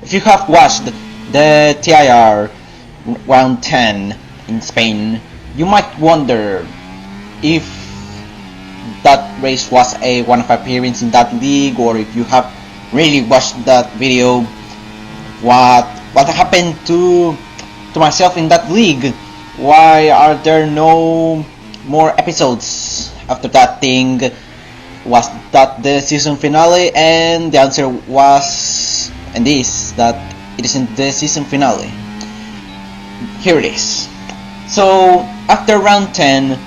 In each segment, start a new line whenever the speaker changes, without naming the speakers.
if you have watched the TIR round 10 in Spain, you might wonder if that race was a one-off appearance in that league, or if you have really watched that video, what happened to myself in that league? Why are there no more episodes after that thing? Was that the season finale? And the answer was, and is, that it isn't the season finale. Here it is. So after round 10,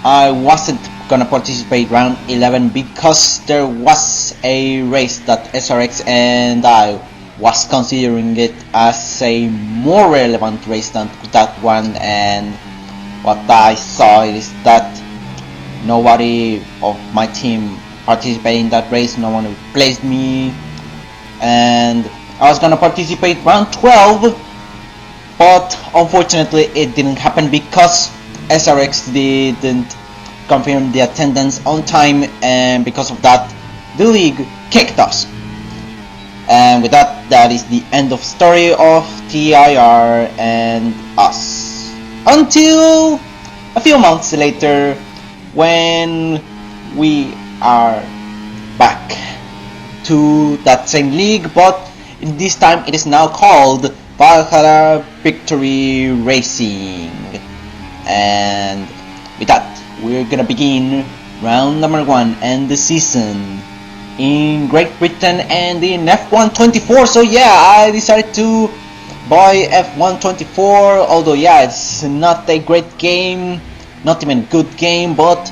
I wasn't gonna participate round 11 because there was a race that SRX and I was considering it as a more relevant race than that one, and what I saw is that nobody of my team participated in that race, no one replaced me, and I was gonna participate round 12, but unfortunately it didn't happen because SRX didn't confirm the attendance on time, and because of that the league kicked us. And with that is the end of story of TIR and us. Until a few months later, when we are back to that same league, but this time it is now called Valhalla Victory Racing. And with that, we're gonna begin round number 1 and the season in Great Britain and in F124. So yeah, I decided to buy F124, although yeah, it's not a great game, not even a good game, but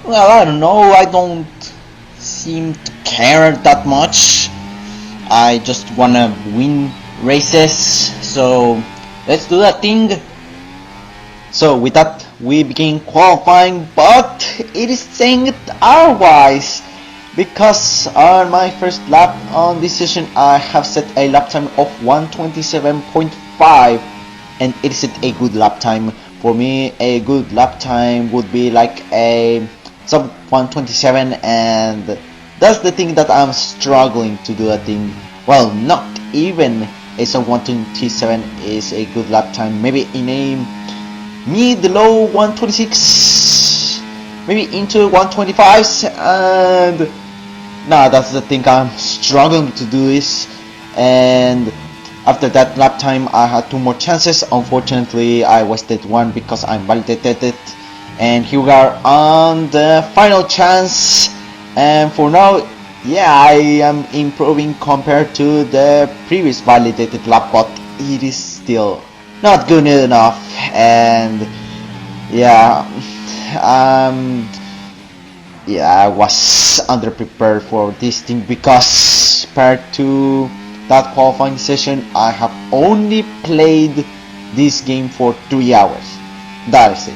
well, I don't know, I don't seem to care that much. I just wanna win races, so let's do that thing. So with that, we begin qualifying, but it is saying it otherwise, because on my first lap on this session I have set a lap time of 1:27.5, and it isn't a good lap time. For me, a good lap time would be like a sub 1:27, and that's the thing that I'm struggling to do. A thing, well, not even a sub 1:27 is a good lap time. Maybe in a mid-low 1:26, maybe into 1:25s, and nah, that's the thing, I'm struggling to do this. And after that lap time I had 2 more chances. Unfortunately I wasted one because I validated it, and here we are on the final chance. And for now, yeah, I am improving compared to the previous validated lap, but it is still not good enough. And yeah, I was underprepared for this thing, because prior to that qualifying session I have only played this game for 3 hours. That is it.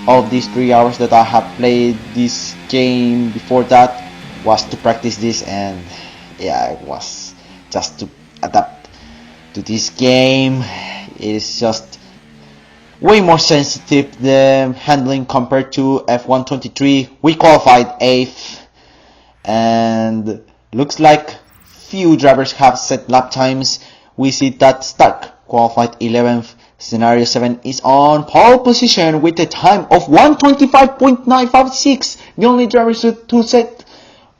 Of these 3 hours that I have played this game before that was to practice this, and yeah, it was just to adapt to this game. It is just way more sensitive, the handling, compared to F123. We qualified 8th, and looks like few drivers have set lap times. We see that Stark qualified 11th. Scenario 7 is on pole position with a time of 1:25.956. The only driver to set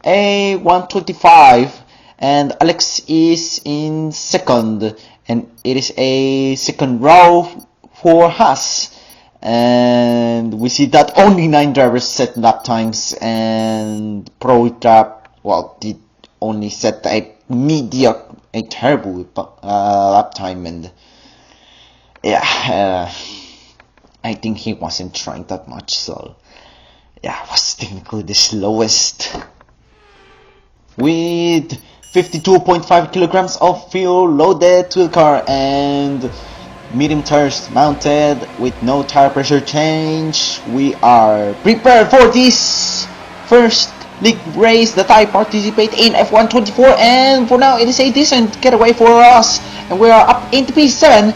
a 1:25, and Alex is in second, and it is a second row for Haas. And we see that only 9 drivers set lap times, and Pro Trap, well, did only set a mediocre, a terrible lap time. And yeah, I think he wasn't trying that much, so yeah, it was technically the slowest. With 52.5 kilograms of fuel loaded to the car and medium tires mounted with no tire pressure change, we are prepared for this first league race that I participate in, F124, and for now it is a decent getaway for us, and we are up into P7,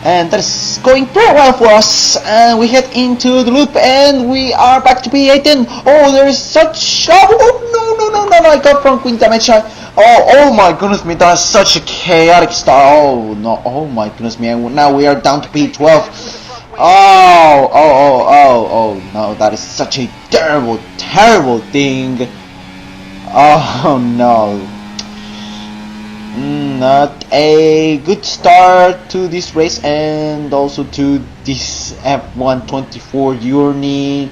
and that is going pretty well for us. And we head into the loop, and we are back to P8. And oh, there is such, oh no, I got from Queen damage. Oh my goodness me, that's such a chaotic start. Oh no, oh my goodness me, now we are down to P12. Oh no, that is such a terrible thing. Oh no. Not a good start to this race and also to this F124 journey.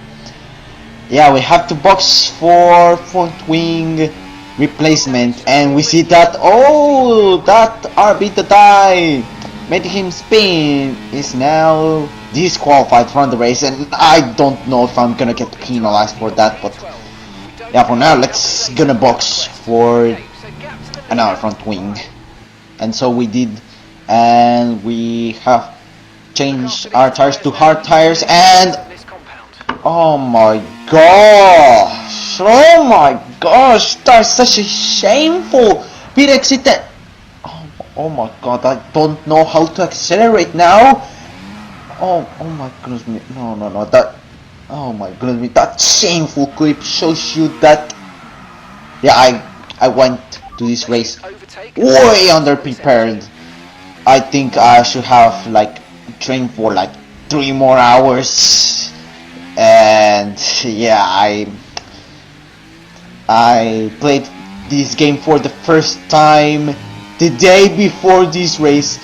Yeah, we have to box for front wing replacement, and we see that that RB die making him spin is now disqualified from the race, and I don't know if I'm gonna get penalized for that, but yeah, for now let's gonna box for another front wing. And so we did, and we have changed our tires to hard tires, and oh my gosh, that's such a shameful pit exit. Oh my god, I don't know how to accelerate now. Oh my goodness me, no, that, oh my goodness me, that shameful clip shows you that, yeah, I went to this race way underprepared. I think I should have like trained for like 3 more hours, and yeah, I played this game for the first time the day before this race.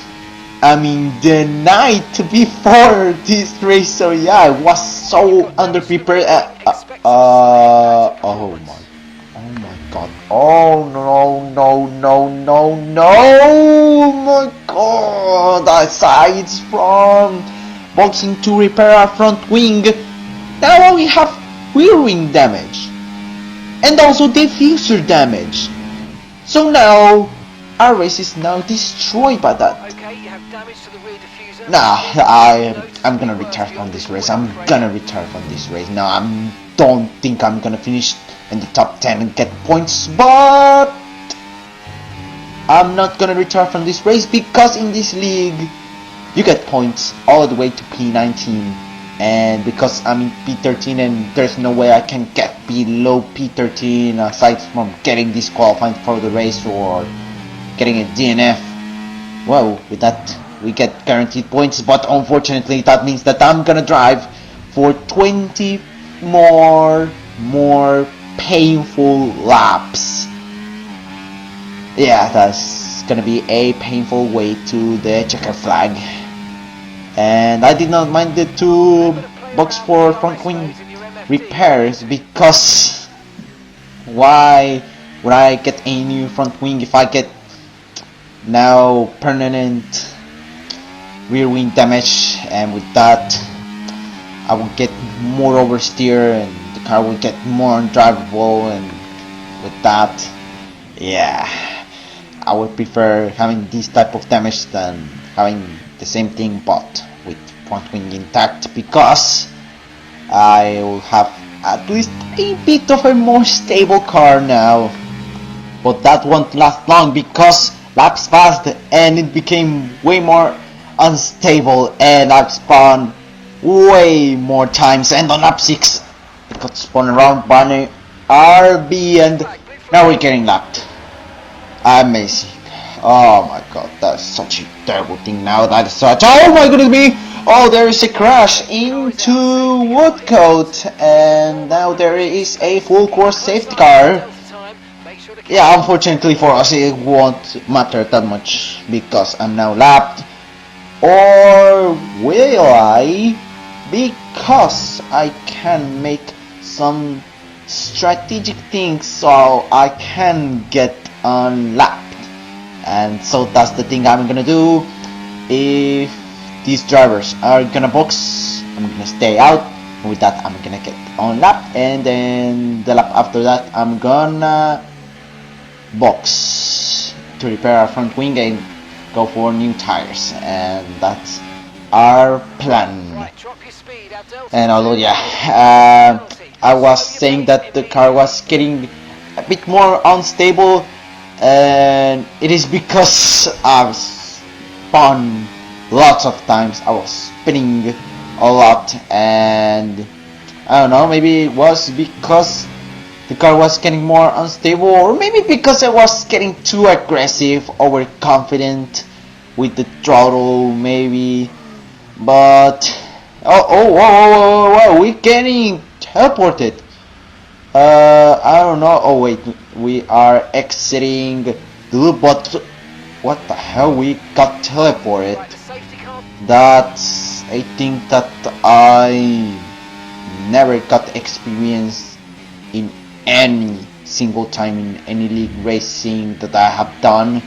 I mean the night before this race. So yeah, I was so underprepared. Oh my god. Oh no, my god. Aside from boxing to repair our front wing, now we have rear wing damage and also diffuser damage. So now our race is now destroyed by that.
Okay, you have damage to the rear diffuser.
Nah, I'm gonna retire from this race. I'm gonna retire from this race. Now I don't think I'm gonna finish in the top 10 and get points, but I'm not gonna retire from this race because in this league you get points all the way to P19, and because I'm in P13 and there's no way I can get below P13 aside from getting disqualified for the race or getting a DNF. Well, with that we get guaranteed points, but unfortunately that means that I'm gonna drive for 20 more painful laps. Yeah, that's gonna be a painful way to the checker flag. And I did not mind the 2 box for front wing repairs, because why would I get a new front wing if I get now permanent rear wing damage, and with that I will get more oversteer and the car will get more undrivable, and with that, yeah, I would prefer having this type of damage than having the same thing but with front wing intact, because I will have at least a bit of a more stable car now. But that won't last long because laps passed and it became way more unstable, and I've spawned way more times, and on lap 6 it got spun around by an RB and now we're getting lapped. Amazing. Oh my god, that's such a terrible thing now. That is such, oh my goodness me. Oh, there is a crash into Woodcote, and now there is a full course safety car. Yeah, unfortunately for us it won't matter that much because I'm now lapped. Or will I? Because I can make some strategic things so I can get unlapped. And so that's the thing I'm gonna do. If these drivers are gonna box, I'm gonna stay out. And with that, I'm gonna get unlapped, and then the lap after that, I'm gonna box to repair our front wing and go for new tires, and that's our plan. And although I was saying that the car was getting a bit more unstable, and it is because I've spun lots of times. I was spinning a lot, and I don't know, maybe it was because the car was getting more unstable, or maybe because I was getting too aggressive, overconfident with the throttle, maybe. But whoa, we're getting teleported. I don't know. Oh wait, we are exiting the loop, but what the hell? We got teleported.
Right, the safety car.
That's a thing that I never got experience in any single time in any league racing that I have done.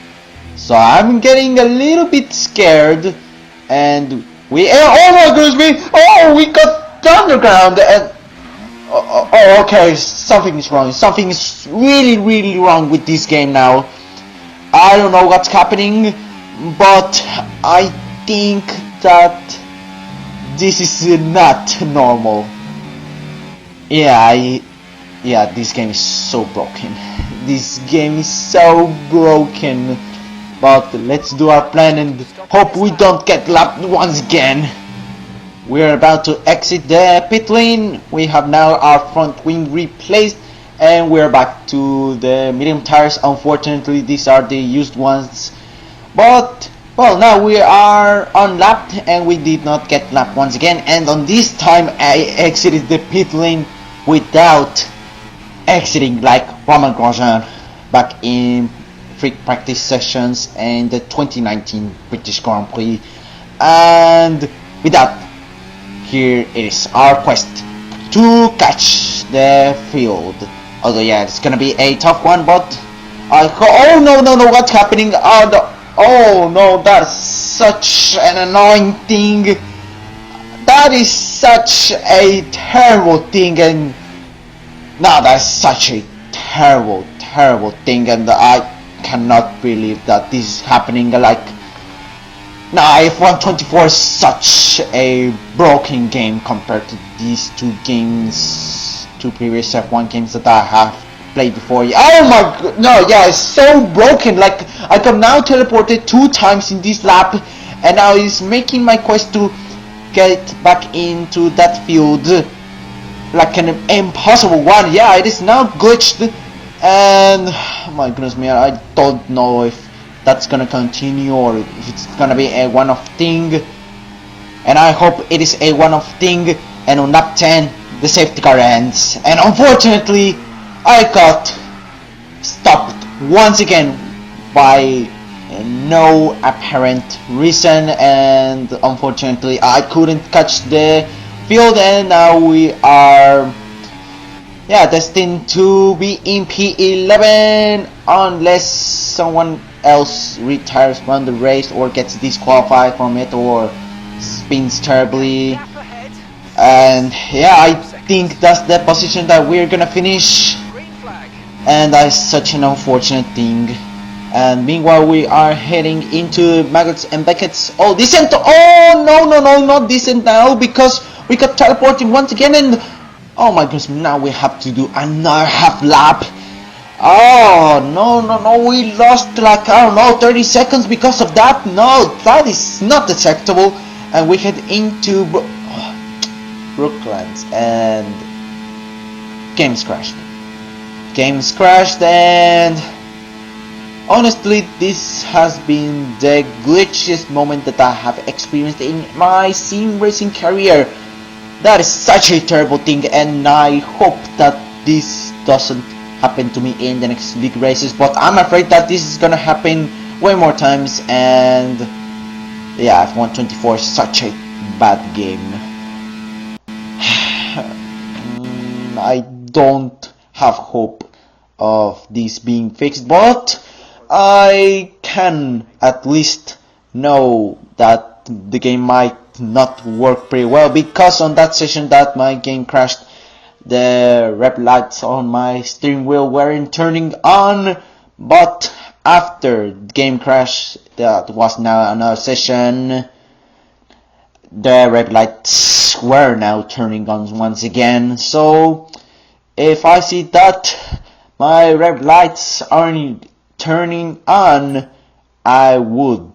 So I'm getting a little bit scared, and we oh my goodness, we got underground, and okay, something is wrong. Something is really wrong with this game now. I don't know what's happening, but I think that this is not normal. Yeah, this game is so broken. This game is so broken. But let's do our plan and hope we don't get lapped once again. We're about to exit the pit lane. We have now our front wing replaced, and we're back to the medium tires. Unfortunately, these are the used ones. But well, now we are unlapped, and we did not get lapped once again. And on this time, I exited the pit lane without exiting like Roman Grosjean back in free practice sessions and the 2019 British Grand Prix. And with that, here it is our quest to catch the field. Although yeah, it's gonna be a tough one, but oh no, what's happening? Oh no, that's such an annoying thing. That is such a terrible thing, and no, that's such a terrible thing, and I cannot believe that this is happening. Like, nah, F124 is such a broken game compared to these two previous F1 games that I have played before. Oh my god, no, yeah, it's so broken. Like, I got now teleported 2 times in this lap, and now it's making my quest to get back into that field like an impossible one. Yeah, it is now glitched, and oh my goodness me, I don't know if that's gonna continue or if it's gonna be a one-off thing, and I hope it is a one-off thing. And on lap 10 the safety car ends, and unfortunately I got stopped once again by no apparent reason, and unfortunately I couldn't catch the field, and now we are destined to be in P11 unless someone else retires from the race or gets disqualified from it or spins terribly. And yeah, I think that's the position that we're gonna finish, and that's such an unfortunate thing. And meanwhile we are heading into Maggots and Beckett's descent. Oh no, not descent now, because we got teleported once again, and oh my goodness, now we have to do another half lap. Oh no, we lost like, I don't know, 30 seconds because of that. No, that is not acceptable. And we head into Brooklands, and games crashed, and honestly, this has been the glitchiest moment that I have experienced in my sim racing career. That is such a terrible thing, and I hope that this doesn't happen to me in the next league races, but I'm afraid that this is gonna happen way more times. And yeah, F124 is such a bad game. I don't have hope of this being fixed, but I can at least know that the game might not work pretty well, because on that session that my game crashed, the red lights on my steering wheel weren't turning on. But after the game crash, that was now another session, the red lights were now turning on once again. So if I see that my red lights aren't turning on, I would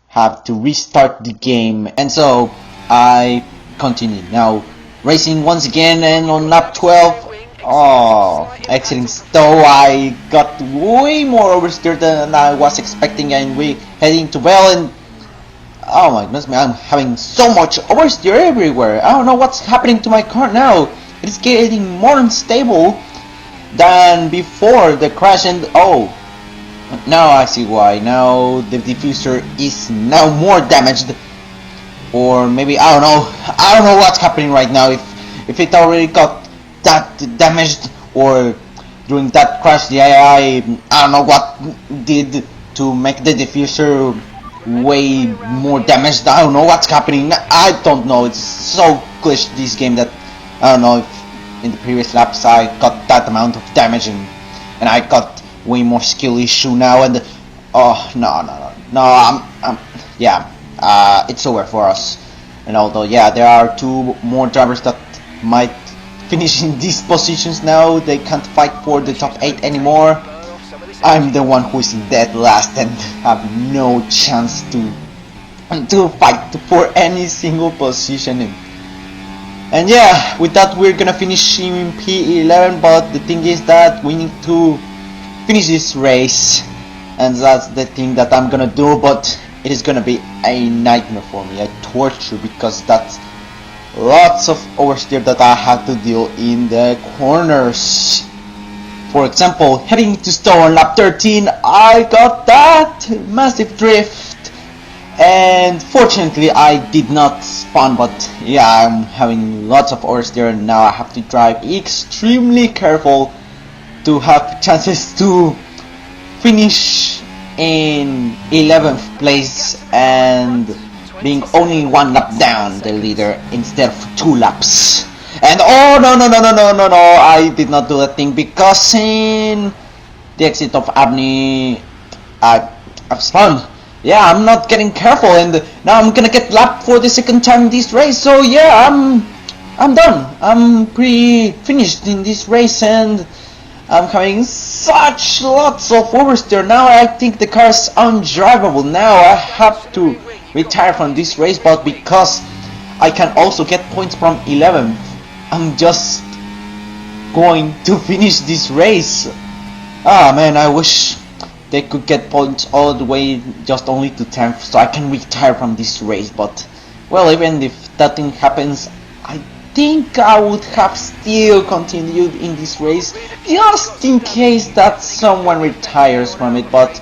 have to restart the game. And so I continued now racing once again, and on lap 12 Oh, exiting Stowe, I got way more oversteer than I was expecting, and we heading to Bell, and oh my goodness, man, I'm having so much oversteer everywhere. I don't know what's happening to my car now. It's getting more unstable than before the crash, and oh, now I see why. Now the diffuser is now more damaged, or maybe I don't know. I don't know what's happening right now. If it already got that damaged, or during that crash the AI, I don't know what did to make the diffuser way more damaged. I don't know what's happening. I don't know. It's so glitched, this game, that I don't know if in the previous laps I got that amount of damage, and I got way more skill issue now, and oh no, yeah, it's over for us. And although yeah, there are two more drivers that might finish in these positions now, they can't fight for the top 8 anymore. I'm the one who is in dead last and have no chance to fight for any single position. And yeah, with that we're gonna finish in P11, but the thing is that we need to finish this race, and that's the thing that I'm gonna do, but it is gonna be a nightmare for me, a torture, because that's lots of oversteer that I have to deal in the corners. For example, heading to Stowe on lap 13, I got that massive drift, and fortunately I did not spawn, but yeah, I'm having lots of oversteer, and now I have to drive extremely careful to have chances to finish in 11th place and being only 1 lap down the leader instead of 2 laps. And oh no, I did not do that thing, because in the exit of Abney I've spun. Yeah, I'm not getting careful, and now I'm gonna get lapped for the second time in this race. So yeah, I'm done. I'm pretty finished in this race, and I'm having such lots of oversteer. Now I think the car is undrivable. Now I have to retire from this race, but because I can also get points from 11th, I'm just going to finish this race. Ah man, I wish they could get points all the way just only to 10th, so I can retire from this race. But well, even if that thing happens, I think I would have still continued in this race, just in case that someone retires from it. But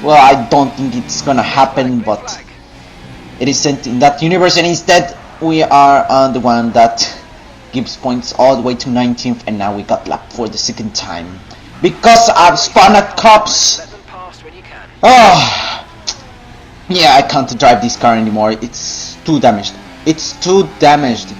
well, I don't think it's gonna happen, but it isn't in that universe, and instead we are on the one that gives points all the way to 19th, and now we got lapped for the second time because I've spun at cops. Oh yeah, I can't drive this car anymore. It's too damaged. It's too damaged.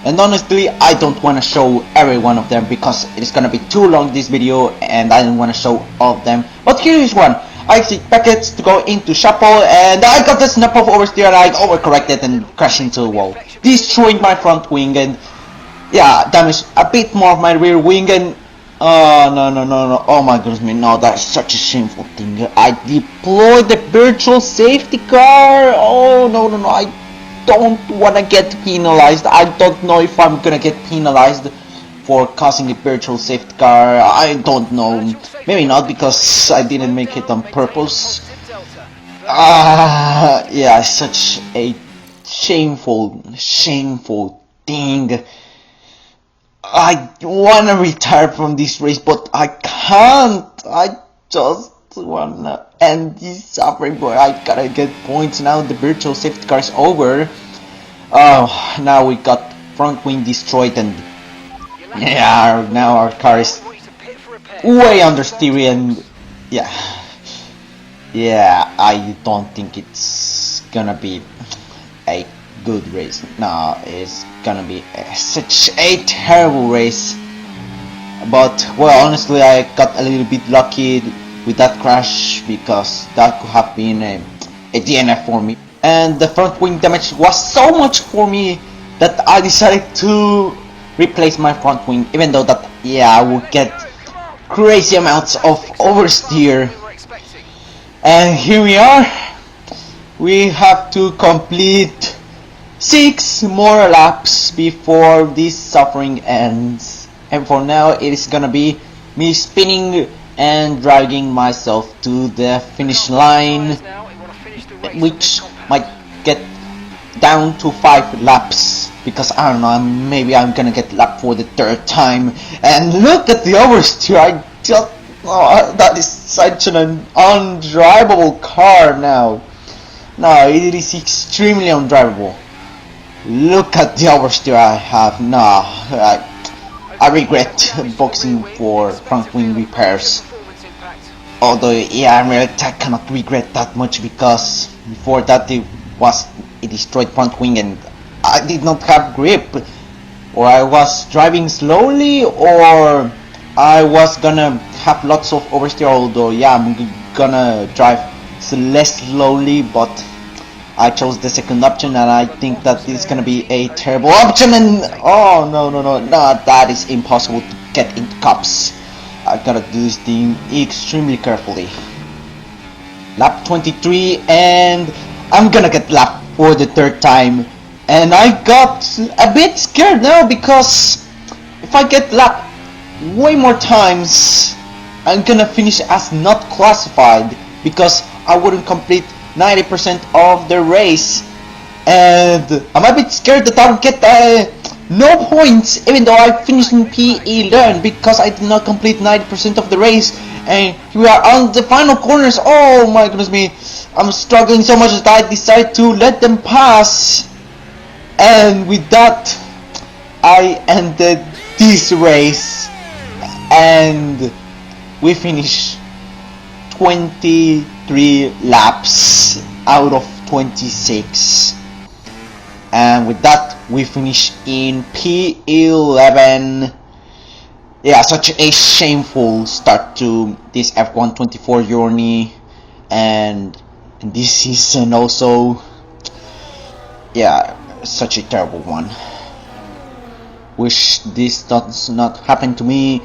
And honestly, I don't want to show every one of them, because it is gonna be too long, this video, and I don't want to show all of them. But here is one. I see packets to go into Shameful, and I got the snap of oversteer, and I overcorrected and crashed into the wall, destroying my front wing, and yeah, damaged a bit more of my rear wing, and oh no, oh my goodness me, no, that's such a shameful thing. I deployed the virtual safety car. Oh no, I don't wanna get penalized. I don't know if I'm gonna get penalized for causing a virtual safety car. I don't know. Maybe not, because I didn't make it on purpose. Yeah, such a shameful thing. I wanna retire from this race, but I can't. I just wanna end this suffering, but I gotta get points now. The virtual safety car is over. Oh, now we got front wing destroyed, and yeah, now our car is way understeer, and yeah, I don't think it's gonna be a good race. No, it's gonna be such a terrible race. But well, honestly, I got a little bit lucky with that crash, because that could have been a DNF for me. And the front wing damage was so much for me that I decided to replace my front wing, even though that, yeah, I would get crazy amounts of oversteer. And here we are. We have to complete 6 more laps before this suffering ends. and for now it is gonna be me spinning and dragging myself to the finish line, which might get down to 5 laps, because I don't know, maybe I'm gonna get lapped for the 3rd time. And look at the oversteer. I just, that is such an undrivable car now. No, it is extremely undrivable. Look at the oversteer I have. No, I regret boxing for front wing repairs. Although, yeah, I cannot regret that much, because before that it was a destroyed front wing and I did not have grip, or I was driving slowly, or I was gonna have lots of oversteer. Although, yeah, I'm gonna drive less slowly, but I chose the second option, and I think that it's gonna be a terrible option. And oh no, that is impossible to get into cups. I gotta do this thing extremely carefully. Lap 23, and I'm gonna get lapped for the 3rd time. And I got a bit scared now, because if I get lapped way more times, I'm gonna finish as not classified, because I wouldn't complete 90% of the race. And I'm a bit scared that I'll get no points, even though I finished in P11, because I did not complete 90% of the race. And we are on the final corners. Oh my goodness me, I'm struggling so much that I decide to let them pass. And with that, I ended this race, and we finished 23 laps out of 26. And with that, we finish in P11. Yeah, such a shameful start to this F1 24 journey, and this season also. Yeah, such a terrible one. Wish this does not happen to me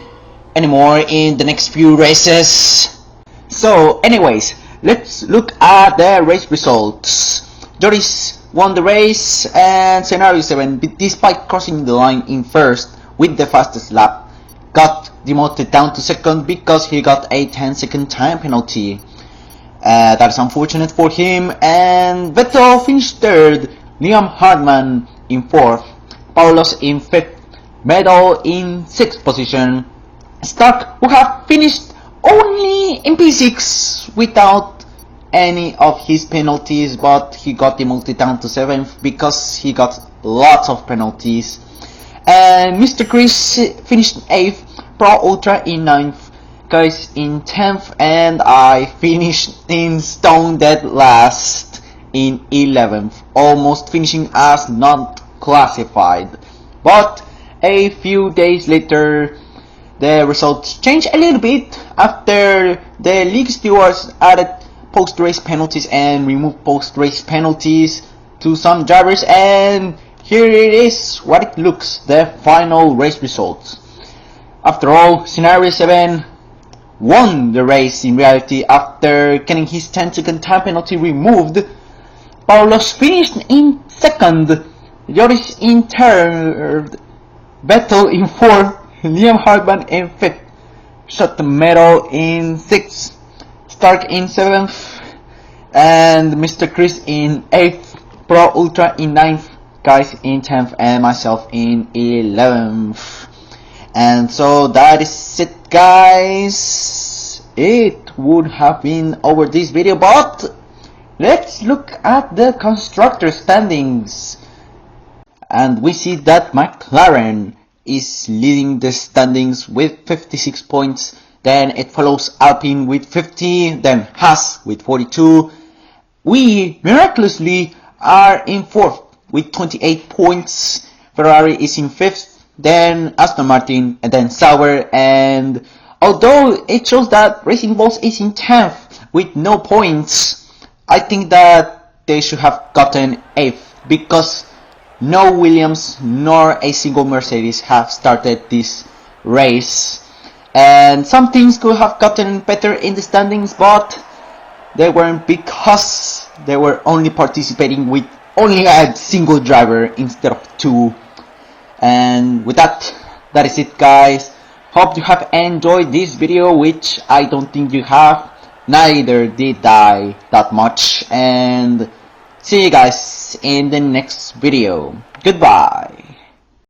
anymore in the next few races. So anyways, let's look at the race results. Joris won the race, and Scenario 7, despite crossing the line in 1st with the fastest lap, got demoted down to 2nd because he got a 10-second time penalty. That is unfortunate for him. And Vettel finished 3rd, Liam Hartman in 4th, Paulos in 5th, Medal in 6th position, Stark, who have finished only in P6 without any of his penalties, but he got demoted down to 7th because he got lots of penalties. And Mr. Chris finished 8th, Pro Ultra in 9th, guys in 10th, and I finished in stone dead last in 11th, almost finishing as not classified. But a few days later, the results changed a little bit after the league stewards added post-race penalties and removed post-race penalties to some drivers, and here it is what it looks, the final race results. After all, Scenario 7 won the race in reality after getting his 10-second time penalty removed. Paulos finished in 2nd, Joris in 3rd, Vettel in 4th, Liam Hartman in 5th, Shot Medal in 6th, Stark in 7th, and Mr. Chris in 8th, Pro Ultra in 9th, guys in 10th, and myself in 11th. And so that is it, guys. It would have been over this video, but let's look at the constructor standings. And we see that McLaren is leading the standings with 56 points. Then it follows Alpine with 50, then Haas with 42. We miraculously are in 4th with 28 points. Ferrari is in 5th, then Aston Martin, and then Sauber. And although it shows that Racing Bulls is in 10th with no points, I think that they should have gotten 8th, because no Williams nor a single Mercedes have started this race. And some things could have gotten better in the standings, but they weren't, because they were only participating with only a single driver instead of 2. And with that, that is it, guys. Hope you have enjoyed this video, which I don't think you have. Neither did I that much. And see you guys in the next video. Goodbye.